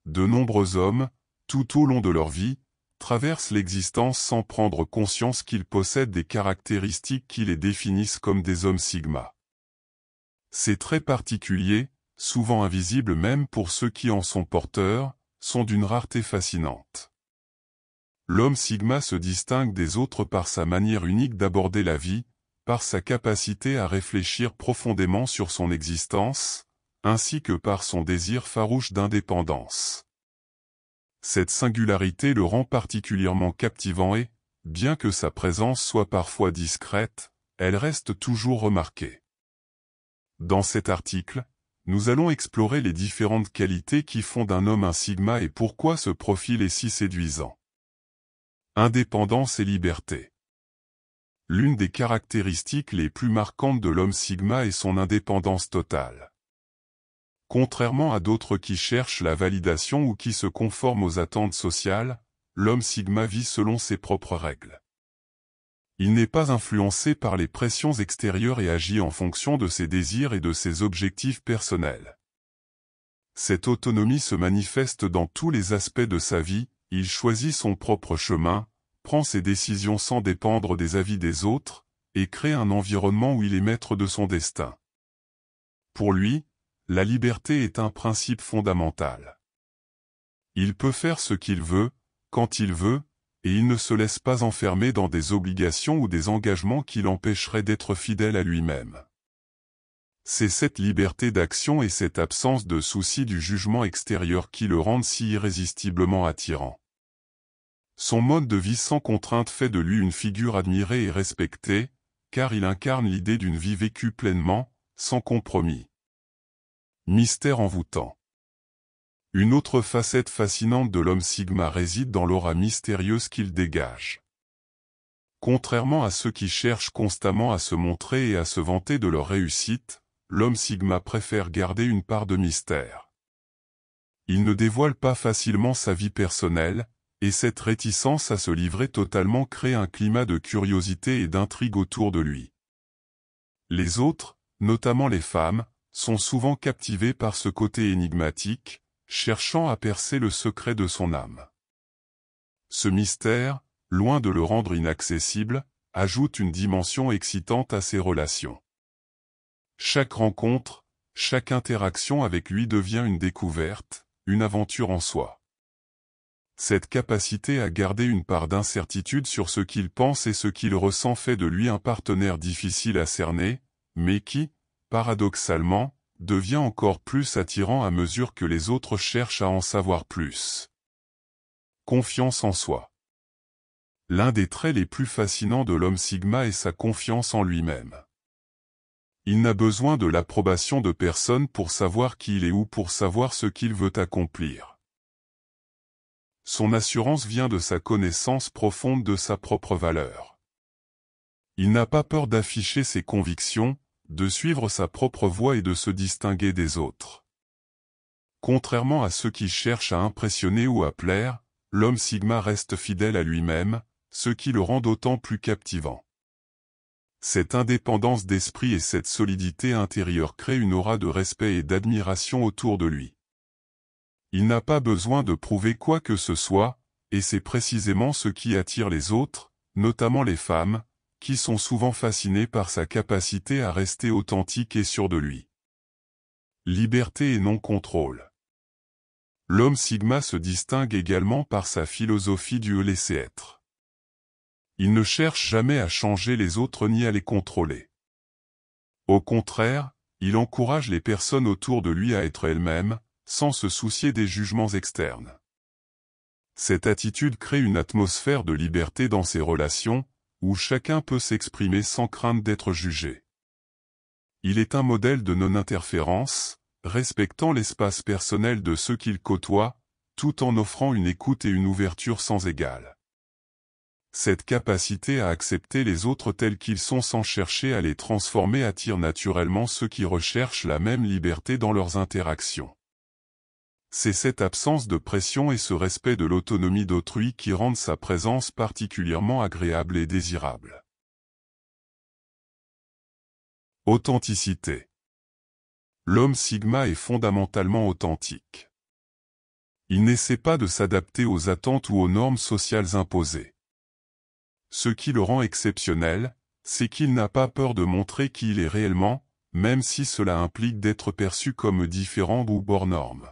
de nombreux hommes, tout au long de leur vie, traversent l'existence sans prendre conscience qu'ils possèdent des caractéristiques qui les définissent comme des hommes sigma. Ces traits particuliers, souvent invisibles même pour ceux qui en sont porteurs, sont d'une rareté fascinante. L'homme sigma se distingue des autres par sa manière unique d'aborder la vie, par sa capacité à réfléchir profondément sur son existence, ainsi que par son désir farouche d'indépendance. Cette singularité le rend particulièrement captivant et, bien que sa présence soit parfois discrète, elle reste toujours remarquée. Dans cet article, nous allons explorer les différentes qualités qui font d'un homme un sigma et pourquoi ce profil est si séduisant. Indépendance et liberté. L'une des caractéristiques les plus marquantes de l'homme sigma est son indépendance totale. Contrairement à d'autres qui cherchent la validation ou qui se conforment aux attentes sociales, l'homme sigma vit selon ses propres règles. Il n'est pas influencé par les pressions extérieures et agit en fonction de ses désirs et de ses objectifs personnels. Cette autonomie se manifeste dans tous les aspects de sa vie, il choisit son propre chemin, prend ses décisions sans dépendre des avis des autres, et crée un environnement où il est maître de son destin. Pour lui, la liberté est un principe fondamental. Il peut faire ce qu'il veut, quand il veut, et il ne se laisse pas enfermer dans des obligations ou des engagements qui l'empêcheraient d'être fidèle à lui-même. C'est cette liberté d'action et cette absence de souci du jugement extérieur qui le rendent si irrésistiblement attirant. Son mode de vie sans contrainte fait de lui une figure admirée et respectée, car il incarne l'idée d'une vie vécue pleinement, sans compromis. Mystère envoûtant. Une autre facette fascinante de l'homme sigma réside dans l'aura mystérieuse qu'il dégage. Contrairement à ceux qui cherchent constamment à se montrer et à se vanter de leur réussite, l'homme sigma préfère garder une part de mystère. Il ne dévoile pas facilement sa vie personnelle, et cette réticence à se livrer totalement crée un climat de curiosité et d'intrigue autour de lui. Les autres, notamment les femmes, sont souvent captivés par ce côté énigmatique, cherchant à percer le secret de son âme. Ce mystère, loin de le rendre inaccessible, ajoute une dimension excitante à ses relations. Chaque rencontre, chaque interaction avec lui devient une découverte, une aventure en soi. Cette capacité à garder une part d'incertitude sur ce qu'il pense et ce qu'il ressent fait de lui un partenaire difficile à cerner, mais qui, paradoxalement, devient encore plus attirant à mesure que les autres cherchent à en savoir plus. Confiance en soi. L'un des traits les plus fascinants de l'homme sigma est sa confiance en lui-même. Il n'a besoin de l'approbation de personne pour savoir qui il est ou pour savoir ce qu'il veut accomplir. Son assurance vient de sa connaissance profonde de sa propre valeur. Il n'a pas peur d'afficher ses convictions, de suivre sa propre voie et de se distinguer des autres. Contrairement à ceux qui cherchent à impressionner ou à plaire, l'homme sigma reste fidèle à lui-même, ce qui le rend d'autant plus captivant. Cette indépendance d'esprit et cette solidité intérieure créent une aura de respect et d'admiration autour de lui. Il n'a pas besoin de prouver quoi que ce soit, et c'est précisément ce qui attire les autres, notamment les femmes, qui sont souvent fascinées par sa capacité à rester authentique et sûr de lui. Liberté et non-contrôle. L'homme sigma se distingue également par sa philosophie du laisser-être. Il ne cherche jamais à changer les autres ni à les contrôler. Au contraire, il encourage les personnes autour de lui à être elles-mêmes, sans se soucier des jugements externes. Cette attitude crée une atmosphère de liberté dans ses relations, où chacun peut s'exprimer sans crainte d'être jugé. Il est un modèle de non-interférence, respectant l'espace personnel de ceux qu'il côtoie, tout en offrant une écoute et une ouverture sans égale. Cette capacité à accepter les autres tels qu'ils sont sans chercher à les transformer attire naturellement ceux qui recherchent la même liberté dans leurs interactions. C'est cette absence de pression et ce respect de l'autonomie d'autrui qui rendent sa présence particulièrement agréable et désirable. Authenticité. L'homme sigma est fondamentalement authentique. Il n'essaie pas de s'adapter aux attentes ou aux normes sociales imposées. Ce qui le rend exceptionnel, c'est qu'il n'a pas peur de montrer qui il est réellement, même si cela implique d'être perçu comme différent ou hors norme.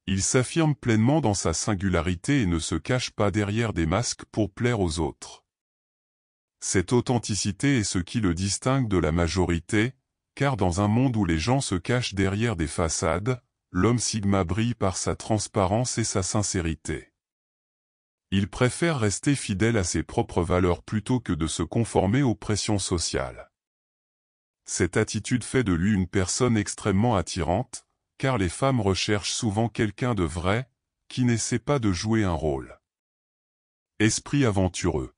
Il s'affirme pleinement dans sa singularité et ne se cache pas derrière des masques pour plaire aux autres. Cette authenticité est ce qui le distingue de la majorité, car dans un monde où les gens se cachent derrière des façades, l'homme Sigma brille par sa transparence et sa sincérité. Il préfère rester fidèle à ses propres valeurs plutôt que de se conformer aux pressions sociales. Cette attitude fait de lui une personne extrêmement attirante, car les femmes recherchent souvent quelqu'un de vrai, qui n'essaie pas de jouer un rôle. Esprit aventureux.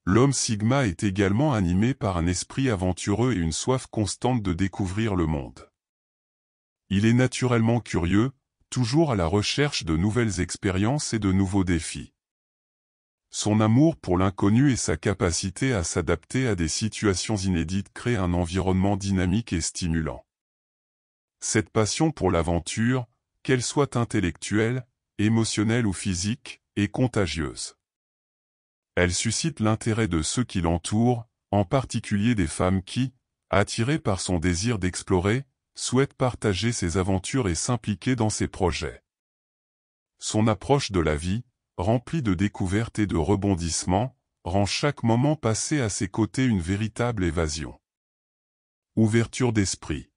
L'homme Sigma est également animé par un esprit aventureux et une soif constante de découvrir le monde. Il est naturellement curieux, toujours à la recherche de nouvelles expériences et de nouveaux défis. Son amour pour l'inconnu et sa capacité à s'adapter à des situations inédites créent un environnement dynamique et stimulant. Cette passion pour l'aventure, qu'elle soit intellectuelle, émotionnelle ou physique, est contagieuse. Elle suscite l'intérêt de ceux qui l'entourent, en particulier des femmes qui, attirées par son désir d'explorer, souhaitent partager ses aventures et s'impliquer dans ses projets. Son approche de la vie, remplie de découvertes et de rebondissements, rend chaque moment passé à ses côtés une véritable évasion. Ouverture d'esprit.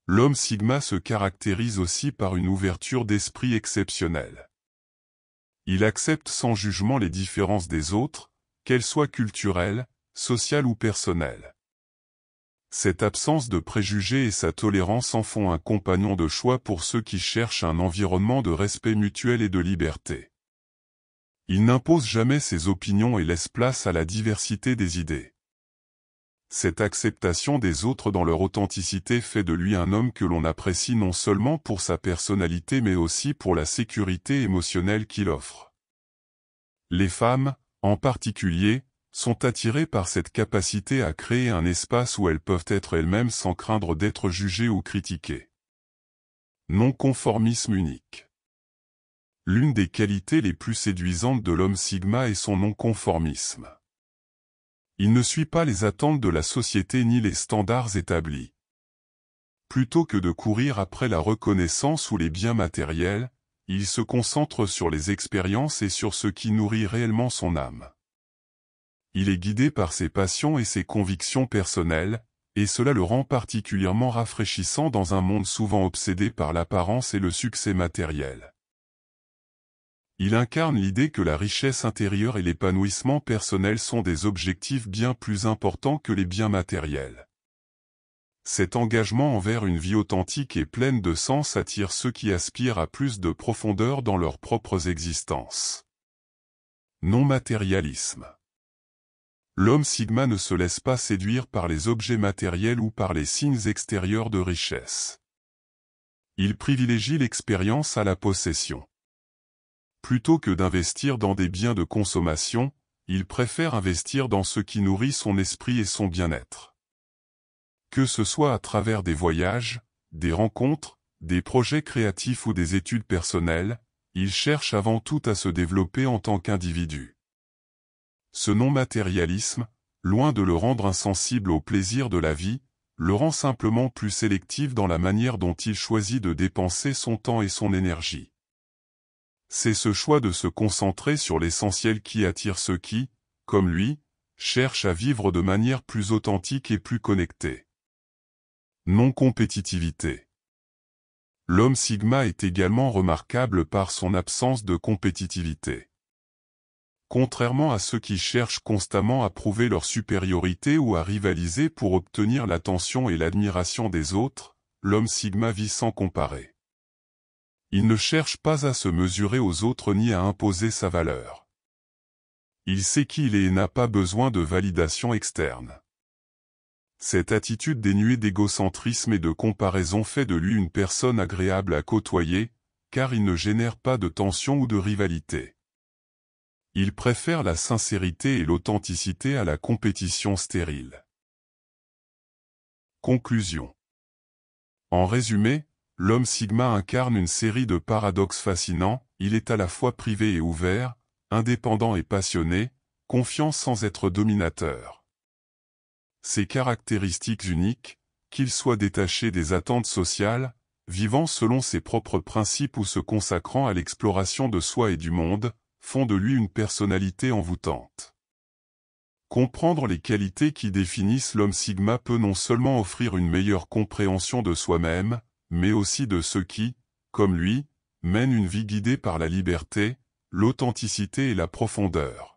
L'homme Sigma se caractérise aussi par une ouverture d'esprit exceptionnelle. Il accepte sans jugement les différences des autres, qu'elles soient culturelles, sociales ou personnelles. Cette absence de préjugés et sa tolérance en font un compagnon de choix pour ceux qui cherchent un environnement de respect mutuel et de liberté. Il n'impose jamais ses opinions et laisse place à la diversité des idées. Cette acceptation des autres dans leur authenticité fait de lui un homme que l'on apprécie non seulement pour sa personnalité mais aussi pour la sécurité émotionnelle qu'il offre. Les femmes, en particulier, sont attirées par cette capacité à créer un espace où elles peuvent être elles-mêmes sans craindre d'être jugées ou critiquées. Non-conformisme unique. L'une des qualités les plus séduisantes de l'homme Sigma est son non-conformisme. Il ne suit pas les attentes de la société ni les standards établis. Plutôt que de courir après la reconnaissance ou les biens matériels, il se concentre sur les expériences et sur ce qui nourrit réellement son âme. Il est guidé par ses passions et ses convictions personnelles, et cela le rend particulièrement rafraîchissant dans un monde souvent obsédé par l'apparence et le succès matériel. Il incarne l'idée que la richesse intérieure et l'épanouissement personnel sont des objectifs bien plus importants que les biens matériels. Cet engagement envers une vie authentique et pleine de sens attire ceux qui aspirent à plus de profondeur dans leurs propres existences. Non-matérialisme. L'homme Sigma ne se laisse pas séduire par les objets matériels ou par les signes extérieurs de richesse. Il privilégie l'expérience à la possession. Plutôt que d'investir dans des biens de consommation, il préfère investir dans ce qui nourrit son esprit et son bien-être. Que ce soit à travers des voyages, des rencontres, des projets créatifs ou des études personnelles, il cherche avant tout à se développer en tant qu'individu. Ce non-matérialisme, loin de le rendre insensible au plaisir de la vie, le rend simplement plus sélectif dans la manière dont il choisit de dépenser son temps et son énergie. C'est ce choix de se concentrer sur l'essentiel qui attire ceux qui, comme lui, cherchent à vivre de manière plus authentique et plus connectée. Non-compétitivité. L'homme Sigma est également remarquable par son absence de compétitivité. Contrairement à ceux qui cherchent constamment à prouver leur supériorité ou à rivaliser pour obtenir l'attention et l'admiration des autres, l'homme Sigma vit sans comparer. Il ne cherche pas à se mesurer aux autres ni à imposer sa valeur. Il sait qui il est et n'a pas besoin de validation externe. Cette attitude dénuée d'égocentrisme et de comparaison fait de lui une personne agréable à côtoyer, car il ne génère pas de tension ou de rivalité. Il préfère la sincérité et l'authenticité à la compétition stérile. Conclusion. En résumé, l'homme Sigma incarne une série de paradoxes fascinants, il est à la fois privé et ouvert, indépendant et passionné, confiant sans être dominateur. Ces caractéristiques uniques, qu'il soit détaché des attentes sociales, vivant selon ses propres principes ou se consacrant à l'exploration de soi et du monde, font de lui une personnalité envoûtante. Comprendre les qualités qui définissent l'homme Sigma peut non seulement offrir une meilleure compréhension de soi-même, mais aussi de ceux qui, comme lui, mènent une vie guidée par la liberté, l'authenticité et la profondeur.